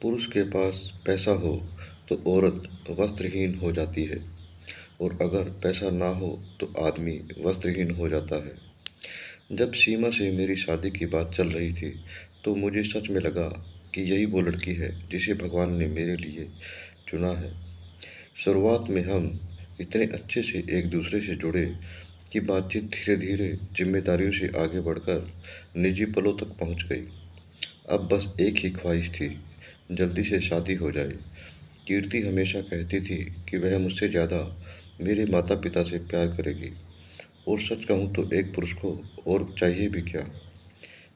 पुरुष के पास पैसा हो तो औरत वस्त्रहीन हो जाती है और अगर पैसा ना हो तो आदमी वस्त्रहीन हो जाता है। जब सीमा से मेरी शादी की बात चल रही थी तो मुझे सच में लगा कि यही वो लड़की है जिसे भगवान ने मेरे लिए चुना है। शुरुआत में हम इतने अच्छे से एक दूसरे से जुड़े कि बातचीत धीरे धीरे जिम्मेदारियों से आगे बढ़कर निजी पलों तक पहुंच गई। अब बस एक ही ख्वाहिश थी, जल्दी से शादी हो जाए। कीर्ति हमेशा कहती थी कि वह मुझसे ज़्यादा मेरे माता पिता से प्यार करेगी, और सच कहूँ तो एक पुरुष को और चाहिए भी क्या।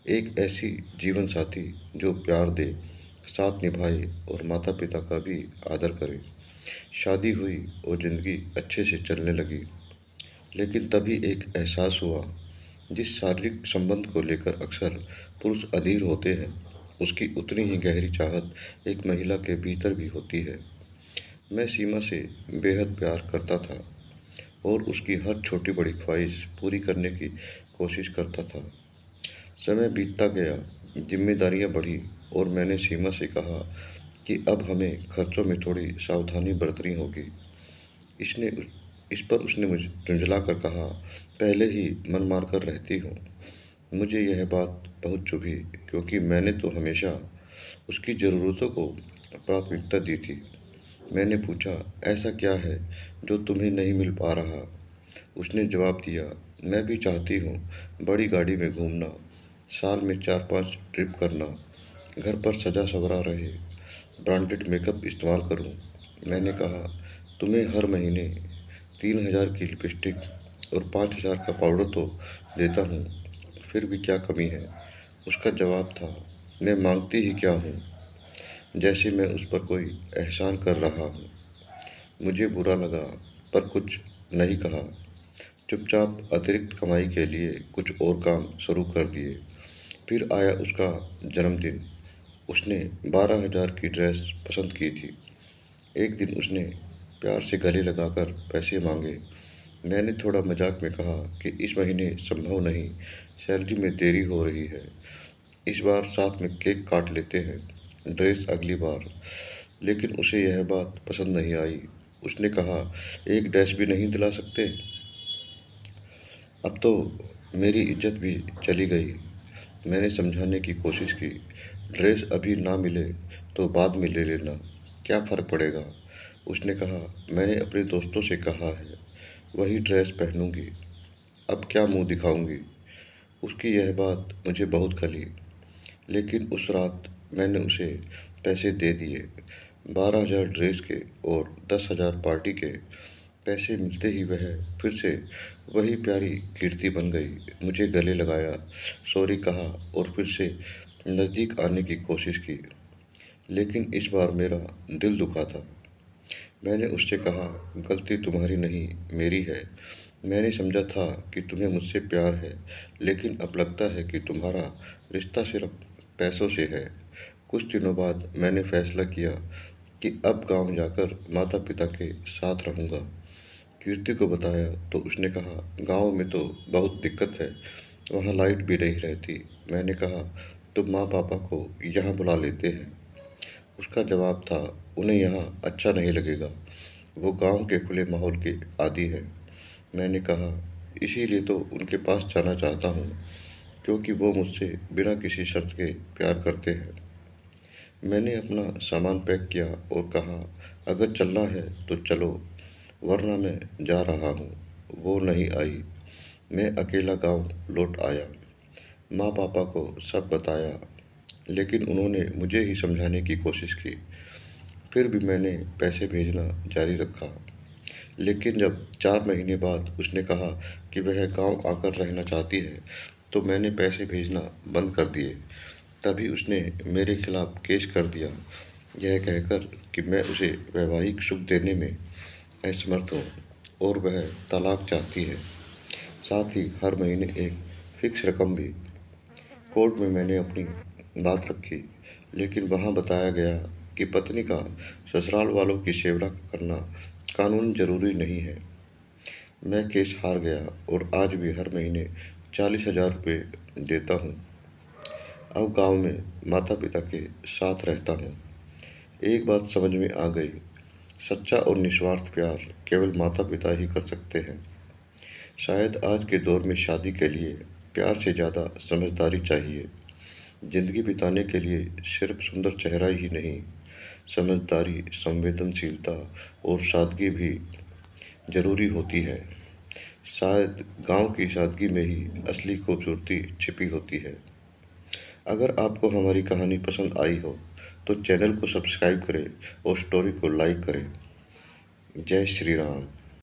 एक ऐसी जीवन साथी जो प्यार दे, साथ निभाए और माता पिता का भी आदर करे। शादी हुई और ज़िंदगी अच्छे से चलने लगी, लेकिन तभी एक एहसास हुआ, जिस शारीरिक संबंध को लेकर अक्सर पुरुष अधीर होते हैं, उसकी उतनी ही गहरी चाहत एक महिला के भीतर भी होती है। मैं सीमा से बेहद प्यार करता था और उसकी हर छोटी बड़ी ख्वाहिश पूरी करने की कोशिश करता था। समय बीतता गया, जिम्मेदारियां बढ़ी और मैंने सीमा से कहा कि अब हमें खर्चों में थोड़ी सावधानी बरतनी होगी। इसने इस पर उसने मुझे झुंझला कर कहा, पहले ही मन मार कर रहती हूँ। मुझे यह बात बहुत चुभी, क्योंकि मैंने तो हमेशा उसकी ज़रूरतों को प्राथमिकता दी थी। मैंने पूछा, ऐसा क्या है जो तुम्हें नहीं मिल पा रहा? उसने जवाब दिया, मैं भी चाहती हूँ बड़ी गाड़ी में घूमना, साल में 4-5 ट्रिप करना, घर पर सजा सवरा रहे, ब्रांडेड मेकअप इस्तेमाल करूँ। मैंने कहा, तुम्हें हर महीने 3,000 की लिपस्टिक और 5,000 का पाउडर तो देता हूँ, फिर भी क्या कमी है? उसका जवाब था, मैं मांगती ही क्या हूँ, जैसे मैं उस पर कोई एहसान कर रहा हूँ। मुझे बुरा लगा, पर कुछ नहीं कहा। चुपचाप अतिरिक्त कमाई के लिए कुछ और काम शुरू कर दिए। फिर आया उसका जन्मदिन। उसने 12,000 की ड्रेस पसंद की थी। एक दिन उसने प्यार से गले लगाकर पैसे मांगे। मैंने थोड़ा मजाक में कहा कि इस महीने संभव नहीं, सैलरी में देरी हो रही है। इस बार साथ में केक काट लेते हैं, ड्रेस अगली बार। लेकिन उसे यह बात पसंद नहीं आई। उसने कहा, एक ड्रेस भी नहीं दिला सकते? अब तो मेरी इज्जत भी चली गई। मैंने समझाने की कोशिश की, ड्रेस अभी ना मिले तो बाद में ले लेना, क्या फ़र्क पड़ेगा। उसने कहा, मैंने अपने दोस्तों से कहा है, वही ड्रेस पहनूंगी, अब क्या मुंह दिखाऊंगी। उसकी यह बात मुझे बहुत खली। लेकिन उस रात मैंने उसे पैसे दे दिए, 12,000 ड्रेस के और 10,000 पार्टी के। पैसे मिलते ही वह फिर से वही प्यारी कीर्ति बन गई। मुझे गले लगाया, सॉरी कहा और फिर से नज़दीक आने की कोशिश की। लेकिन इस बार मेरा दिल दुखा था। मैंने उससे कहा, गलती तुम्हारी नहीं, मेरी है। मैंने समझा था कि तुम्हें मुझसे प्यार है, लेकिन अब लगता है कि तुम्हारा रिश्ता सिर्फ पैसों से है। कुछ दिनों बाद मैंने फैसला किया कि अब गांव जाकर माता पिता के साथ रहूंगा। कीर्ति को बताया तो उसने कहा, गांव में तो बहुत दिक्कत है, वहाँ लाइट भी नहीं रहती। मैंने कहा, तो माँ पापा को यहाँ बुला लेते हैं। उसका जवाब था, उन्हें यहाँ अच्छा नहीं लगेगा, वो गांव के खुले माहौल के आदी है। मैंने कहा, इसीलिए तो उनके पास जाना चाहता हूँ, क्योंकि वो मुझसे बिना किसी शर्त के प्यार करते हैं। मैंने अपना सामान पैक किया और कहा, अगर चलना है तो चलो, वरना मैं जा रहा हूँ। वो नहीं आई। मैं अकेला गांव लौट आया। माँ पापा को सब बताया, लेकिन उन्होंने मुझे ही समझाने की कोशिश की। फिर भी मैंने पैसे भेजना जारी रखा। लेकिन जब 4 महीने बाद उसने कहा कि वह गांव आकर रहना चाहती है, तो मैंने पैसे भेजना बंद कर दिए। तभी उसने मेरे खिलाफ केस कर दिया, यह कहकर कि मैं उसे वैवाहिक सुख देने में असमर्थ हूँ और वह तलाक चाहती है, साथ ही हर महीने एक फिक्स रकम भी। कोर्ट में मैंने अपनी बात रखी, लेकिन वहाँ बताया गया कि पत्नी का ससुराल वालों की सेवा करना कानून जरूरी नहीं है। मैं केस हार गया और आज भी हर महीने 40,000 रुपये देता हूँ। अब गांव में माता पिता के साथ रहता हूँ। एक बात समझ में आ गई, सच्चा और निस्वार्थ प्यार केवल माता पिता ही कर सकते हैं। शायद आज के दौर में शादी के लिए प्यार से ज़्यादा समझदारी चाहिए। जिंदगी बिताने के लिए सिर्फ सुंदर चेहरा ही नहीं, समझदारी, संवेदनशीलता और सादगी भी ज़रूरी होती है। शायद गांव की सादगी में ही असली खूबसूरती छिपी होती है। अगर आपको हमारी कहानी पसंद आई हो तो चैनल को सब्सक्राइब करें और स्टोरी को लाइक करें। जय श्री राम।